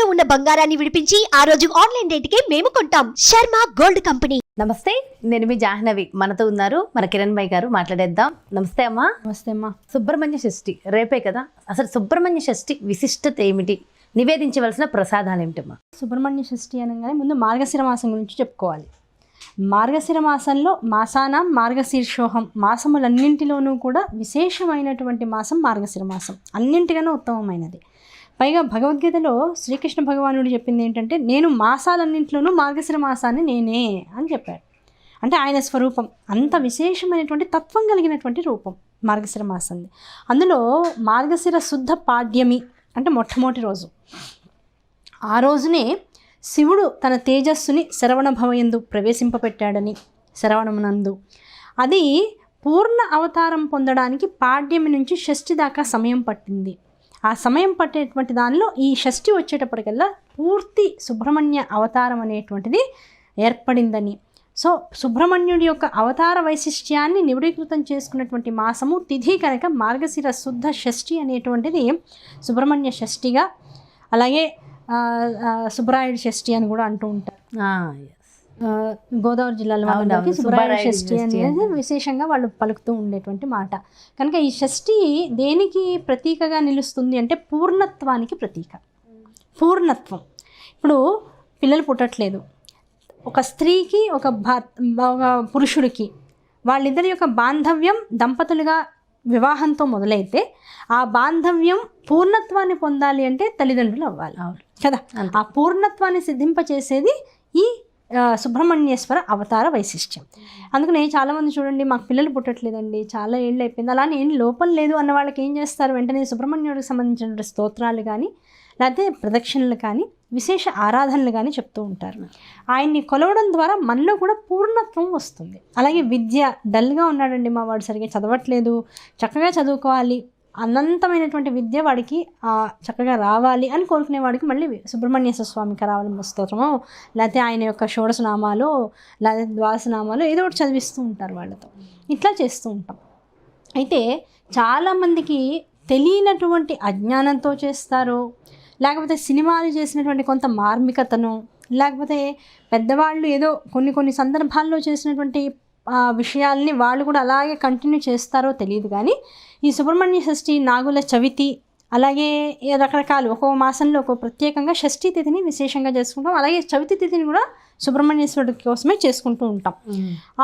తాకట్టులో ఉన్న బంగారాన్ని విడిపించి ఆ రోజు ఆన్లైన్ రేటుకే మేము కొంటాం. Sharma gold company. నమస్తే, నేను మీ జాహ్నవి. మనతో ఉన్నారు మన కిరణ్ భాయ్ గారు. మాట్లాడేద్దాం. నమస్తే అమ్మా. నమస్తే అమ్మా. సుబ్రహ్మణ్య షష్ఠి రేపే కదా. అసలు సుబ్రహ్మణ్య షష్ఠి విశిష్టత ఏమిటి? నివేదించవలసిన ప్రసాదాలు ఏమిటమ్మా? సుబ్రహ్మణ్య షష్ఠి అనగానే ముందు మార్గశిర మాసం గురించి చెప్పుకోవాలి. మార్గశిర మాసంలో మాసానాం మార్గశీర్షోహం, మాసములన్నింటిలోనూ కూడా విశేషమైనటువంటి మాసం మార్గశిర మాసం, అన్నింటికన్నా ఉత్తమమైనది. పైగా భగవద్గీతలో శ్రీకృష్ణ భగవానుడు చెప్పింది ఏంటంటే, నేను మాసాలన్నింటిలోనూ మార్గశిర మాసాన్ని నేనే అని చెప్పాడు. అంటే ఆయన స్వరూపం అంత విశేషమైనటువంటి తత్వం కలిగినటువంటి రూపం మార్గశిర మాసంది. అందులో మార్గశిర శుద్ధ పాడ్యమి అంటే మొట్టమొదటి రోజు. ఆ రోజునే శివుడు తన తేజస్సుని శరవణ భవయందు ప్రవేశింపపెట్టాడని, శరవణమునందు అది పూర్ణ అవతారం పొందడానికి పాడ్యమి నుంచి షష్ఠి దాకా సమయం పట్టింది. ఆ సమయం పట్టేటువంటి దానిలో ఈ షష్ఠి వచ్చేటప్పటికల్లా పూర్తి సుబ్రహ్మణ్య అవతారం అనేటువంటిది ఏర్పడిందని, సో సుబ్రహ్మణ్యుడి యొక్క అవతార వైశిష్ట్యాన్ని నివిడీకృతం చేసుకున్నటువంటి మాసము తిథి కనుక మార్గశిర శుద్ధ షష్ఠి అనేటువంటిది సుబ్రహ్మణ్య షష్ఠిగా, అలాగే సుబ్రాయుడు షష్ఠి అని కూడా అంటూ ఉంటారు. గోదావరి జిల్లాలో వాళ్ళకి సుబ్రాయుడు షష్ఠి అనేది విశేషంగా వాళ్ళు పలుకుతూ ఉండేటువంటి మాట. కనుక ఈ షష్ఠి దేనికి ప్రతీకగా నిలుస్తుంది అంటే పూర్ణత్వానికి ప్రతీక. పూర్ణత్వం. ఇప్పుడు పిల్లలు పుట్టట్లేదు, ఒక స్త్రీకి ఒక పురుషుడికి వాళ్ళిద్దరి యొక్క బాంధవ్యం దంపతులుగా వివాహంతో మొదలైతే ఆ బాంధవ్యం పూర్ణత్వాన్ని పొందాలి అంటే తల్లిదండ్రులు అవ్వాలి కదా. ఆ పూర్ణత్వాన్ని సిద్ధింపచేసేది ఈ సుబ్రహ్మణ్యేశ్వర అవతార వైశిష్ట్యం. అందుకనే చాలామంది చూడండి, మాకు పిల్లలు పుట్టట్లేదండి, చాలా ఏళ్ళు అయిపోయింది, అలానే ఏం లోపం లేదు అన్న వాళ్ళకి ఏం చేస్తారు, వెంటనే సుబ్రహ్మణ్యుడికి సంబంధించిన స్తోత్రాలు కానీ లేకపోతే ప్రదక్షిణలు కానీ విశేష ఆరాధనలు కానీ చెప్తూ ఉంటారు. ఆయన్ని కొలవడం ద్వారా మనలో కూడా పూర్ణత్వం వస్తుంది. అలాగే విద్య, డల్గా ఉన్నాడండి మా వాడు, సరిగ్గా చదవట్లేదు, చక్కగా చదువుకోవాలి, అనంతమైనటువంటి విద్య వాడికి చక్కగా రావాలి అని కోరుకునే వాడికి మళ్ళీ సుబ్రహ్మణ్యేశ్వర స్వామి కరావలంబ స్తోత్రమో లేకపోతే ఆయన యొక్క షోడశనామాలు లేదా ద్వాదశనామాలు ఏదో ఒకటి చదివిస్తూ ఉంటారు వాళ్ళతో. ఇట్లా చేస్తూ ఉంటాం. అయితే చాలామందికి తెలియనటువంటి అజ్ఞానంతో చేస్తారు, లేకపోతే సినిమాలు చేసినటువంటి కొంత మార్మికతను, లేకపోతే పెద్దవాళ్ళు ఏదో కొన్ని సందర్భాల్లో చేసినటువంటి విషయాల్ని వాళ్ళు కూడా అలాగే కంటిన్యూ చేస్తారో తెలియదు. కానీ ఈ సుబ్రహ్మణ్య షష్ఠి, నాగుల చవితి, అలాగే రకరకాలు ఒక్కో మాసంలో ఒక్కో ప్రత్యేకంగా షష్ఠీ తిథిని విశేషంగా చేసుకుంటాం. అలాగే చవితి తిథిని కూడా సుబ్రహ్మణ్యేశ్వరుడి కోసమే చేసుకుంటూ ఉంటాం.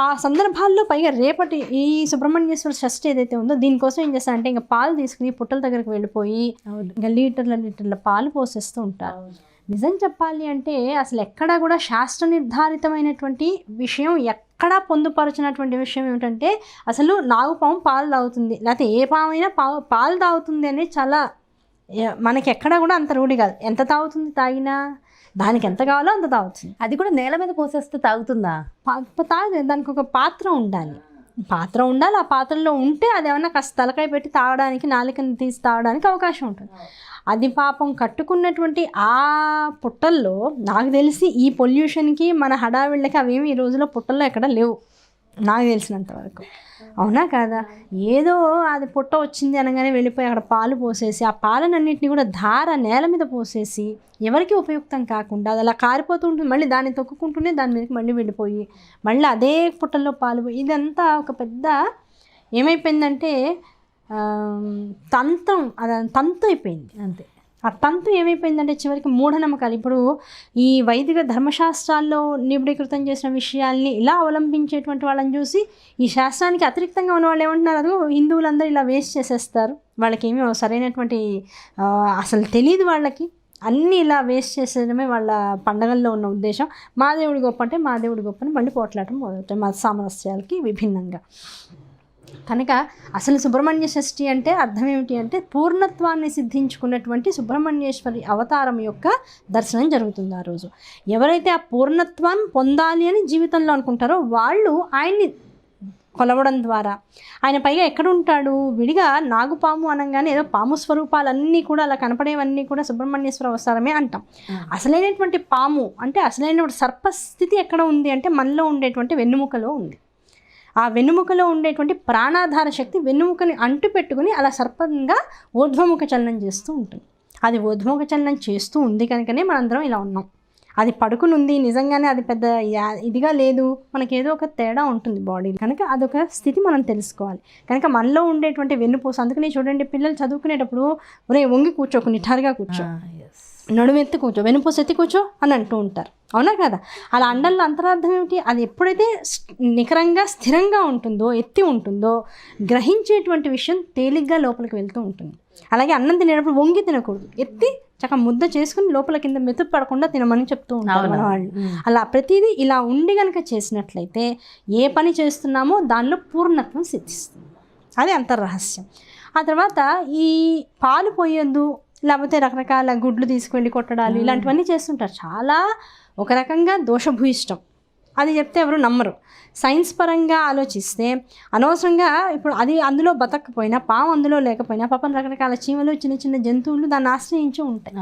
ఆ సందర్భాల్లో పైగా రేపటి ఈ సుబ్రహ్మణ్యేశ్వర షష్ఠి ఏదైతే ఉందో దీనికోసం ఏం చేస్తారంటే ఇంకా పాలు తీసుకుని పుట్టల దగ్గరికి వెళ్ళిపోయి ఇంకా లీటర్ల పాలు పోసేస్తూ ఉంటారు. నిజం చెప్పాలి అంటే అసలు ఎక్కడా కూడా శాస్త్ర నిర్ధారితమైనటువంటి విషయం, ఎక్కడా పొందుపరచినటువంటి విషయం ఏమిటంటే అసలు నాగుపాము పాలు తాగుతుంది లేకపోతే ఏ పామైనా పాలు తాగుతుంది అనేది చాలా మనకి ఎక్కడా కూడా అంత రూఢి కాదు. ఎంత తాగుతుంది, తాగినా దానికి ఎంత కావాలో అంత తాగుతుంది. అది కూడా నేల మీద పోసేస్తే తాగుతుందా? తాగదు. దానికి ఒక పాత్ర ఉండాలి. ఆ పాత్రలో ఉంటే అది ఏమన్నా కాస్త తలకాయ పెట్టి తాగడానికి, నాలుకని తీసి తాగడానికి అవకాశం ఉంటుంది. అది పాపం కట్టుకున్నటువంటి ఆ పుట్టల్లో నాకు తెలిసి ఈ పొల్యూషన్కి మన హడావిళ్ళకి అవేమి ఈ రోజులో పుట్టల్లో ఎక్కడ లేవు నాకు తెలిసినంత వరకు. అవునా కాదా? ఏదో అది పుట్ట వచ్చింది అనగానే వెళ్ళిపోయి అక్కడ పాలు పోసేసి ఆ పాలనన్నింటినీ కూడా నేల మీద పోసేసి ఎవరికి ఉపయుక్తం కాకుండా అది అలా కారిపోతూ ఉంటుంది. మళ్ళీ దాన్ని తొక్కుకుంటూనే దాని మీదకి మళ్ళీ వెళ్ళిపోయి మళ్ళీ అదే పుట్టల్లో పాలు పోయి ఇదంతా ఒక పెద్ద ఏమైపోయిందంటే తంతు అయిపోయింది అంతే. ఆ తంతు ఏమైపోయిందంటే చివరికి మూఢనమ్మకాలు. ఇప్పుడు ఈ వైదిక ధర్మశాస్త్రాల్లో నిబిడీకృతం చేసిన విషయాల్ని ఇలా అవలంబించేటువంటి వాళ్ళని చూసి ఈ శాస్త్రానికి అతిరిక్తంగా ఉన్న వాళ్ళు ఏమంటున్నారు, అది హిందువులందరూ ఇలా వేస్ట్ చేసేస్తారు, వాళ్ళకి ఏమీ సరైనటువంటి అసలు తెలియదు, వాళ్ళకి అన్నీ ఇలా వేస్ట్ చేసేయడమే వాళ్ళ పండగల్లో ఉన్న ఉద్దేశం. మా దేవుడి గొప్ప అంటే మా దేవుడి గొప్పని మళ్ళీ పోట్లాటం మొదలవుతాయి మత సామరస్యాలకి విభిన్నంగా. కనుక అసలు సుబ్రహ్మణ్య షష్ఠి అంటే అర్థం ఏమిటి అంటే పూర్ణత్వాన్ని సిద్ధించుకున్నటువంటి సుబ్రహ్మణ్యేశ్వరి అవతారం యొక్క దర్శనం జరుగుతుంది ఆ రోజు. ఎవరైతే ఆ పూర్ణత్వం పొందాలి అని జీవితంలో అనుకుంటారో వాళ్ళు ఆయన్ని కొలవడం ద్వారా, ఆయన పైగా ఎక్కడ ఉంటాడు, విడిగా నాగుపాము అనగానే ఏదో పాము స్వరూపాలన్నీ కూడా అలా కనపడేవన్నీ కూడా సుబ్రహ్మణ్యేశ్వర అవతారమే అంటాం. అసలైనటువంటి పాము అంటే అసలైనటువంటి సర్పస్థితి ఎక్కడ ఉంది అంటే మనలో ఉండేటువంటి వెన్నుముకలో ఉంది. ఆ వెన్నుముకలో ఉండేటువంటి ప్రాణాధార శక్తి వెన్నుముకని అంటు పెట్టుకుని అలా సర్పంగా ఊర్ధ్వముఖ చలనం చేస్తూ ఉంటుంది. అది ఊర్ధ్వముఖ చలనం చేస్తూ ఉంది కనుకనే మనందరం ఇలా ఉన్నాం. అది పడుకుని ఉంది నిజంగానే, అది పెద్ద ఇదిగా లేదు, మనకేదో ఒక తేడా ఉంటుంది బాడీ కనుక అదొక స్థితి మనం తెలుసుకోవాలి. కనుక మనలో ఉండేటువంటి వెన్నుపూస, అందుకని చూడండి పిల్లలు చదువుకునేటప్పుడు ఒరే వంగి కూర్చోకు, నిఠారుగా కూర్చో, నడుమెత్తి కూర్చో, వెన్నుపూస ఎత్తి కూర్చో అని అంటూ ఉంటారు, అవునా కదా? అలా అండంలో అంతరార్థం ఏమిటి? అది ఎప్పుడైతే నికరంగా స్థిరంగా ఉంటుందో, ఎత్తి ఉంటుందో, గ్రహించేటువంటి విషయం తేలిగ్గా లోపలికి వెళ్తూ ఉంటుంది. అలాగే అన్నం తినేటప్పుడు వంగి తినకూడదు, ఎత్తి చక్కగా ముద్ద చేసుకుని లోపల కింద మెతుకు పడకుండా తినమని చెప్తూ ఉంటారు మన వాళ్ళు. అలా ప్రతిదీ ఇలా ఉండి కనుక చేసినట్లయితే ఏ పని చేస్తున్నామో దానిలో పూర్ణత్వం సిద్ధిస్తుంది. అది అంతర్రహస్యం. ఆ తర్వాత ఈ పాలు పోయేందు, లేకపోతే రకరకాల గుడ్లు తీసుకువెళ్ళి కొట్టడాలు ఇలాంటివన్నీ చేస్తుంటారు. చాలా ఒక రకంగా దోషభూయిష్టం. అది చెప్తే ఎవరు నమ్మరు. సైన్స్ పరంగా ఆలోచిస్తే అనవసరంగా ఇప్పుడు అది అందులో బతకపోయినా, పాము అందులో లేకపోయినా పాపం రకరకాల చీమలు, చిన్న చిన్న జంతువులు దాన్ని ఆశ్రయించి ఉంటాయి.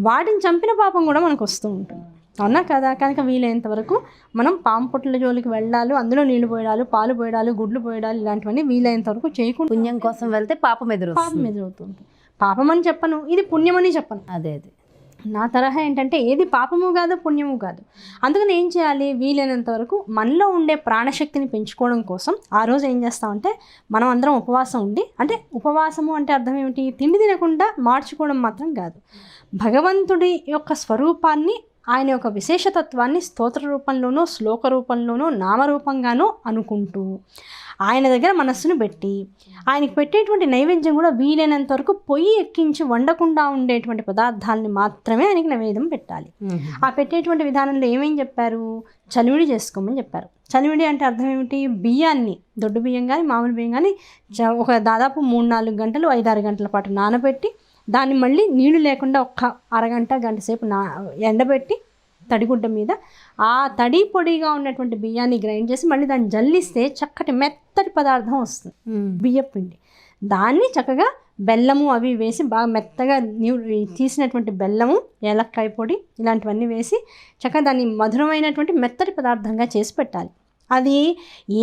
వాటిని చంపిన పాపం కూడా మనకు వస్తూ ఉంటుంది, అవునా కదా? కనుక వీలైనంత వరకు మనం పాము పొట్టుల జోలికి వెళ్ళాలి, అందులో నీళ్లు పోయడాలు, పాలు పోయడాలు, గుడ్లు పోయడాలు ఇలాంటివన్నీ వీలైనంత వరకు చేయకుండా. పుణ్యం కోసం వెళ్తే పాపం ఎదురవుతుంది. పాపం అని చెప్పను, ఇది పుణ్యమని చెప్పను. అదే నా తరహా ఏంటంటే ఏది పాపము కాదు పుణ్యము కాదు. అందుకని ఏం చేయాలి, వీలైనంత వరకు మనలో ఉండే ప్రాణశక్తిని పెంచుకోవడం కోసం ఆ రోజు ఏం చేస్తామంటే మనం అందరం ఉపవాసం ఉండి, అంటే ఉపవాసము అంటే అర్థం ఏమిటి, తిండి తినకుండా మార్చుకోవడం మాత్రం కాదు, భగవంతుడి యొక్క స్వరూపాన్ని, ఆయన యొక్క విశేషతత్వాన్ని స్తోత్ర రూపంలోనో, శ్లోక రూపంలోనో, నామరూపంగానో అనుకుంటూ ఆయన దగ్గర మనస్సును పెట్టి, ఆయనకి పెట్టేటువంటి నైవేద్యం కూడా వీలైనంత వరకు పొయ్యి ఎక్కించి వండకుండా ఉండేటువంటి పదార్థాలని మాత్రమే ఆయనకి నైవేద్యం పెట్టాలి. ఆ పెట్టేటువంటి విధానంలో ఏమేం చెప్పారు, చలివిడి చేసుకోమని చెప్పారు. చలివిడి అంటే అర్థం ఏమిటి, బియ్యాన్ని, దొడ్డు బియ్యం కానీ మామూలు బియ్యం కానీ ఒక దాదాపు 3-4 గంటలు 5-6 గంటల పాటు నానబెట్టి, దాన్ని మళ్ళీ నీళ్లు లేకుండా ఒక్క అరగంట గంట సేపు ఎండబెట్టి తడిగుడ్డ మీద ఆ తడి పొడిగా ఉన్నటువంటి బియ్యాన్ని గ్రైండ్ చేసి మళ్ళీ దాన్ని జల్లిస్తే చక్కటి మెత్తటి పదార్థం వస్తుంది, బియ్య పిండి. దాన్ని చక్కగా బెల్లము అవి వేసి బాగా మెత్తగా తీసినటువంటి బెల్లము, ఏలక్కాయ పొడి ఇలాంటివన్నీ వేసి చక్కగా దాన్ని మధురమైనటువంటి మెత్తటి పదార్థంగా చేసి పెట్టాలి. అది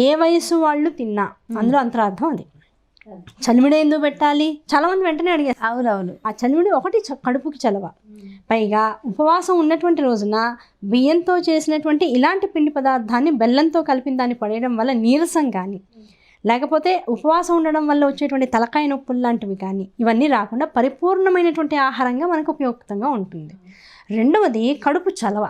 ఏ వయసు వాళ్ళు తిన్నా అందులో అంతరార్థం అది. చలిమిడి ఎందుకు పెట్టాలి, చాలామంది వెంటనే అడిగారు. అవునవును, ఆ చలిమిడి ఒకటి కడుపుకి చలవ, పైగా ఉపవాసం ఉన్నటువంటి రోజున బియ్యంతో చేసినటువంటి ఇలాంటి పిండి పదార్థాన్ని బెల్లంతో కలిపిన దాన్ని పడేయడం వల్ల నీరసం కానీ, లేకపోతే ఉపవాసం ఉండడం వల్ల వచ్చేటువంటి తలకాయ నొప్పులు లాంటివి కానీ ఇవన్నీ రాకుండా పరిపూర్ణమైనటువంటి ఆహారంగా మనకు ఉపయుక్తంగా ఉంటుంది. రెండవది కడుపు చలవ.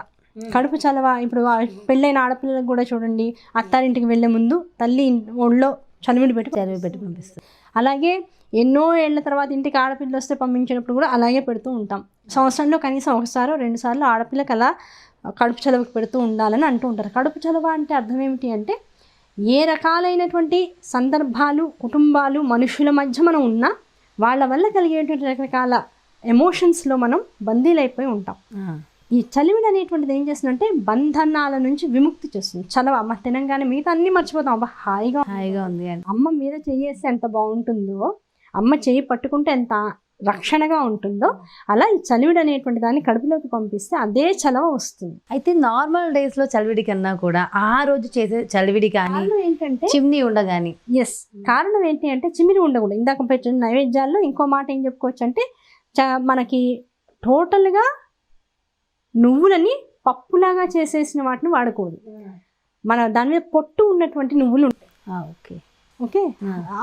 కడుపు చలవ ఇప్పుడు పెళ్ళైన ఆడపిల్లలకు కూడా చూడండి, అత్తారింటికి వెళ్ళే ముందు తల్లి ఒళ్ళో చలిమిడి పెట్టి పంపిస్తుంది. అలాగే ఎన్నో ఏళ్ల తర్వాత ఇంటికి ఆడపిల్ల వస్తే పంపించినప్పుడు కూడా అలాగే పెడుతూ ఉంటాం. సంవత్సరంలో కనీసం 1-2 సార్లు ఆడపిల్లకి అలా కడుపు చలవకి పెడుతూ ఉండాలని అంటూ ఉంటారు. కడుపు చలవ అంటే అర్థం ఏమిటి అంటే, ఏ రకాలైనటువంటి సందర్భాలు, కుటుంబాలు, మనుషుల మధ్య మనం ఉన్నా వాళ్ళ వల్ల కలిగేటువంటి రకరకాల ఎమోషన్స్లో మనం బందీలైపోయి ఉంటాం. ఈ చలివిడి అనేటువంటిది ఏం చేస్తుందంటే బంధనాల నుంచి విముక్తి చేస్తుంది. చలవ అమ్మ తినంగానే మిగతా అన్నీ మర్చిపోతాం, అబ్బా హాయిగా ఉంది అని. అమ్మ మీద చెయ్యేస్తే ఎంత బాగుంటుందో, అమ్మ చెయ్యి పట్టుకుంటే ఎంత రక్షణగా ఉంటుందో, అలా ఈ చలివిడి అనేటువంటి దాన్ని కడుపులోకి పంపిస్తే అదే చలవ వస్తుంది. అయితే నార్మల్ డేస్ లో చలివిడి కన్నా కూడా ఆ రోజు చేసే చలివిడి కానీ ఏంటంటే చిమ్నీ ఉండగాని, కారణం ఏంటి అంటే చిమ్మిరి ఉండకూడదు. ఇందాక పెట్టిన నైవేద్యాల్లో ఇంకో మాట ఏం చెప్పుకోవచ్చు అంటే, మనకి టోటల్గా నువ్వులని పప్పులాగా చేసేసిన వాటిని వాడకూడదు. మన దాని మీద పొట్టు ఉన్నటువంటి నువ్వులు ఉంటాయి. ఓకే,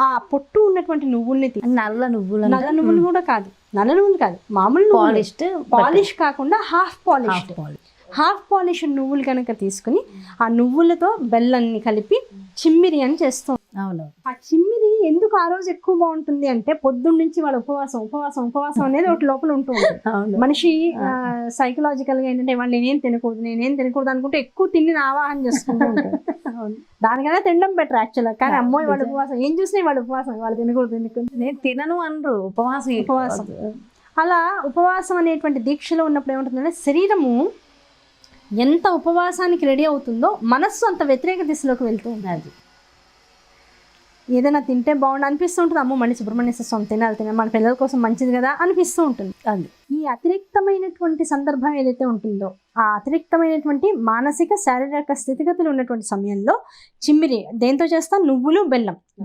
ఆ పొట్టు ఉన్నటువంటి నువ్వుల్ని నల్ల నువ్వులు కూడా కాదు, నల్ల నువ్వులు కాదు, మామూలు పాలిష్ కాకుండా హాఫ్ పాలిష్ నువ్వులు కనుక తీసుకుని ఆ నువ్వులతో బెల్లాన్ని కలిపి చిమ్మిరి అని చేస్తాం. అవును, ఆ చిమ్మిరి ఎందుకు ఆ రోజు ఎక్కువ బాగుంటుంది అంటే, పొద్దున్న నుంచి వాడు ఉపవాసం అనేది ఒకటి లోపల ఉంటుంది. మనిషి సైకలాజికల్ గా ఏంటంటే వాళ్ళు నేనేం తినకూడదు అనుకుంటే ఎక్కువ తిండిని ఆవాహన చేసుకుంటూ ఉంటారు. దానికన్నా తినడం బెటర్ యాక్చువల్గా. కానీ అమ్మోయి వాడు ఉపవాసం, ఏం చూసినా వాడు ఉపవాసం, వాళ్ళు తినకూడదు నేను తినను అనరు, ఉపవాసం. అలా ఉపవాసం అనేటువంటి దీక్షలో ఉన్నప్పుడు ఏముంటుందంటే, శరీరము ఎంత ఉపవాసానికి రెడీ అవుతుందో మనస్సు అంత వ్యతిరేక దిశలోకి వెళ్తూ ఉంటుంది. ఏదైనా తింటే బాగుండు అనిపిస్తూ ఉంటుంది, అమ్మో మళ్ళీ సుబ్రహ్మణ్యేశ్వర స్వామి తినాలి, మన పిల్లల కోసం మంచిది కదా అనిపిస్తూ ఉంటుంది. అది ఈ అతిరిక్తమైనటువంటి సందర్భం ఏదైతే ఉంటుందో, ఆ అతిరిక్తమైనటువంటి మానసిక శారీరక స్థితిగతులు ఉన్నటువంటి సమయంలో చిమ్మిరి దేంతో చేస్తాం, నువ్వులు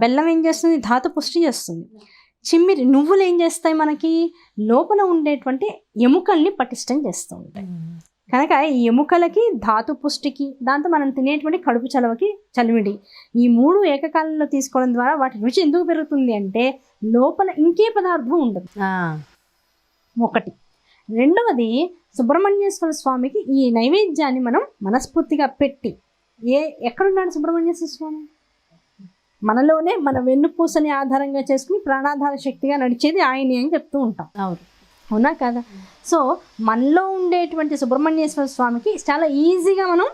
బెల్లం ఏం చేస్తుంది, ధాతు పుష్టి చేస్తుంది. చిమ్మిరి నువ్వులు ఏం చేస్తాయి మనకి లోపల ఉండేటువంటి ఎముకల్ని పటిష్టం చేస్తూ ఉంటాయి. కనుక ఈ ఎముకలకి ధాతు పుష్టికి దాంతో మనం తినేటువంటి కడుపు చలవకి చలిమిడి ఈ 3 ఏకకాలంలో తీసుకోవడం ద్వారా వాటి రుచి ఎందుకు పెరుగుతుంది అంటే లోపల ఇంకే పదార్థం ఉండదు. ఒకటి. రెండవది సుబ్రహ్మణ్యేశ్వర స్వామికి ఈ నైవేద్యాన్ని మనం మనస్ఫూర్తిగా పెట్టి ఎక్కడున్నాడు సుబ్రహ్మణ్యేశ్వర స్వామి? మనలోనే మన వెన్నుపూసని ఆధారంగా చేసుకుని ప్రాణాధార శక్తిగా నడిచేది ఆయనే అని చెప్తూ ఉంటాం. అవునా కదా? సో మనలో ఉండేటువంటి సుబ్రహ్మణ్యేశ్వర స్వామికి చాలా ఈజీగా మనం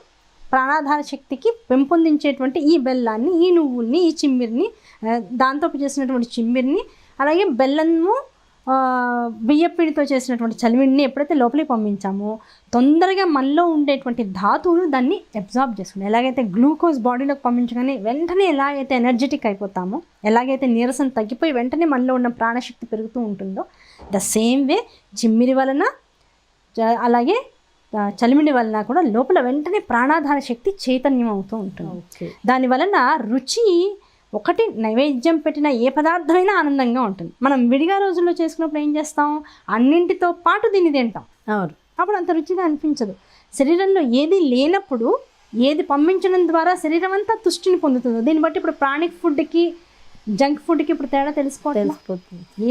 ప్రాణాధార శక్తికి పెంపొందించేటువంటి ఈ బెల్లాన్ని, ఈ నువ్వుల్ని, ఈ చిమ్మిరిని, దాంతో చేసినటువంటి చిమ్మిరిని, అలాగే బెల్లము బియ్యపిండితో చేసినటువంటి చలివిడిని ఎప్పుడైతే లోపలికి పంపించామో తొందరగా మనలో ఉండేటువంటి ధాతువులు దాన్ని అబ్జార్బ్ చేసుకుని, ఎలాగైతే గ్లూకోజ్ బాడీలోకి పంపించగానే వెంటనే ఎలాగైతే ఎనర్జెటిక్ అయిపోతామో, ఎలాగైతే నీరసం తగ్గిపోయి వెంటనే మనలో ఉన్న ప్రాణశక్తి పెరుగుతూ ఉంటుందో ద సేమ్ వే చిమ్మిరి వలన అలాగే చలిమిడి వలన కూడా లోపల వెంటనే ప్రాణాధార శక్తి చైతన్యం అవుతూ ఉంటుంది. దాని వలన రుచి ఒకటి నైవేద్యం పెట్టిన ఏ పదార్థమైనా ఆనందంగా ఉంటుంది. మనం విడిగా రోజుల్లో చేసుకున్నప్పుడు ఏం చేస్తాం, అన్నింటితో పాటు దీన్ని తింటాం. అప్పుడు అంత రుచిగా అనిపించదు. శరీరంలో ఏది లేనప్పుడు ఏది పంపించడం ద్వారా శరీరం అంతా తుష్టిని పొందుతుందో దీన్ని బట్టి ఇప్పుడు ప్రాణిక్ ఫుడ్కి జంక్ ఫుడ్కి ఇప్పుడు తేడా తెలిసిపోతుంది.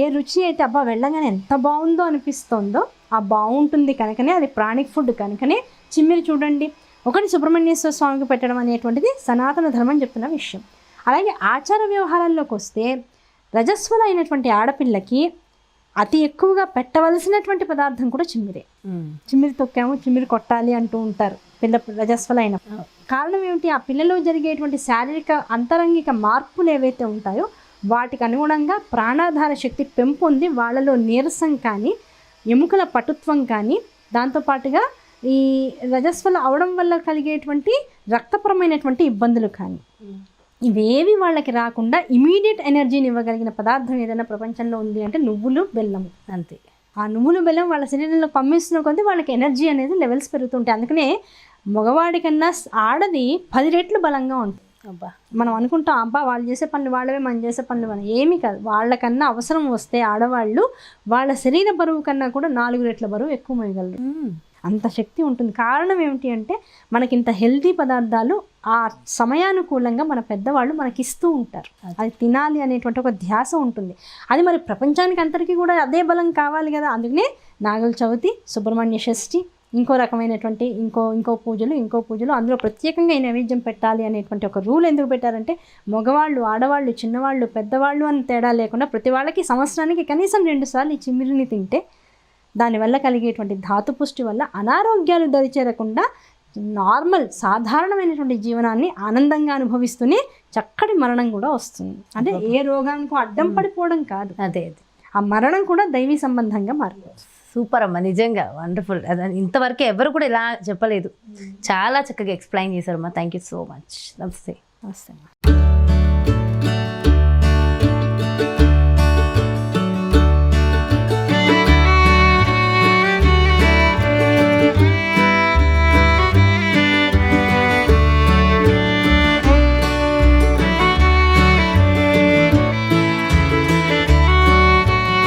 ఏ రుచి అయితే అబ్బా వెళ్ళగానే ఎంత బాగుందో అనిపిస్తుందో ఆ బాగుంటుంది కనుకనే అది ప్రాణిక్ ఫుడ్ కనుకనే చిమ్మిరి చూడండి ఒకటి సుబ్రహ్మణ్యేశ్వర స్వామికి పెట్టడం అనేటువంటిది సనాతన ధర్మం చెప్తున్న విషయం. అలాగే ఆచార వ్యవహారాల్లోకి వస్తే రజస్వల అయినటువంటి ఆడపిల్లకి అతి ఎక్కువగా పెట్టవలసినటువంటి పదార్థం కూడా చిమ్మిరే. చిమ్మిరి తొక్కాము, చిమ్మిరి కొట్టాలి అంటూ ఉంటారు పిల్ల రజస్వల అయిన. కారణం ఏమిటి? ఆ పిల్లలో జరిగేటువంటి శారీరక అంతరంగిక మార్పులు ఏవైతే ఉంటాయో వాటికి అనుగుణంగా ప్రాణాధార శక్తి పెంపొంది వాళ్ళలో నీరసం కానీ, ఎముకల పటుత్వం కానీ, దాంతోపాటుగా ఈ రజస్వల అవడం వల్ల కలిగేటువంటి రక్తపరమైనటువంటి ఇబ్బందులు కానీ ఇవేవి వాళ్ళకి రాకుండా ఇమీడియట్ ఎనర్జీని ఇవ్వగలిగిన పదార్థం ఏదైనా ప్రపంచంలో ఉంది అంటే నువ్వులు, బెల్లము. అంతే. ఆ నువ్వులు, బెల్లం వాళ్ళ శరీరంలో పంపిస్తున్న కొద్దీ వాళ్ళకి ఎనర్జీ అనేది లెవెల్స్ పెరుగుతుంటాయి. అందుకనే మగవాడి కన్నా ఆడది 10 రెట్లు బలంగా ఉంటుంది. అబ్బా మనం అనుకుంటాం అబ్బా వాళ్ళు చేసే పనులు వాళ్ళవే, మనం చేసే పనులు మనం, ఏమీ కాదు. వాళ్ళకన్నా అవసరం వస్తే ఆడవాళ్ళు వాళ్ళ శరీర బరువు కన్నా కూడా 4 రెట్ల బరువు ఎక్కువ మోయగలరు. అంత శక్తి ఉంటుంది. కారణం ఏమిటి అంటే మనకి ఇంత హెల్తీ పదార్థాలు ఆ సమయానుకూలంగా మన పెద్దవాళ్ళు మనకి ఇస్తూ ఉంటారు. అది తినాలి అనేటువంటి ఒక ధ్యాస ఉంటుంది. అది మరి ప్రపంచానికి అందరికీ కూడా అదే బలం కావాలి కదా. అందుకనే నాగుల చవితి, సుబ్రహ్మణ్య షష్ఠి, ఇంకో రకమైనటువంటి ఇంకో పూజలు అందులో ప్రత్యేకంగా ఈ నైవేద్యం పెట్టాలి అనేటువంటి ఒక రూల్ ఎందుకు పెట్టారంటే మగవాళ్ళు, ఆడవాళ్ళు, చిన్నవాళ్ళు, పెద్దవాళ్ళు అని తేడా లేకుండా ప్రతి వాళ్ళకి సంవత్సరానికి కనీసం 2 సార్లు ఈ చిమ్మిరిని తింటే దానివల్ల కలిగేటువంటి ధాతుపుష్టి వల్ల అనారోగ్యాలు దరిచేరకుండా నార్మల్ సాధారణమైనటువంటి జీవనాన్ని ఆనందంగా అనుభవిస్తూనే చక్కటి మరణం కూడా వస్తుంది. అంటే ఏ రోగానికి అడ్డం పడిపోవడం కాదు, అదే ఆ మరణం కూడా దైవీ సంబంధంగా మారిపోతుంది. సూపర్ అమ్మ, నిజంగా వండర్ఫుల్. ఇంతవరకు ఎవరు కూడా ఇలా చెప్పలేదు. చాలా చక్కగా ఎక్స్ప్లెయిన్ చేశారమ్మా. Thank you so much. నమస్తే. నమస్తే.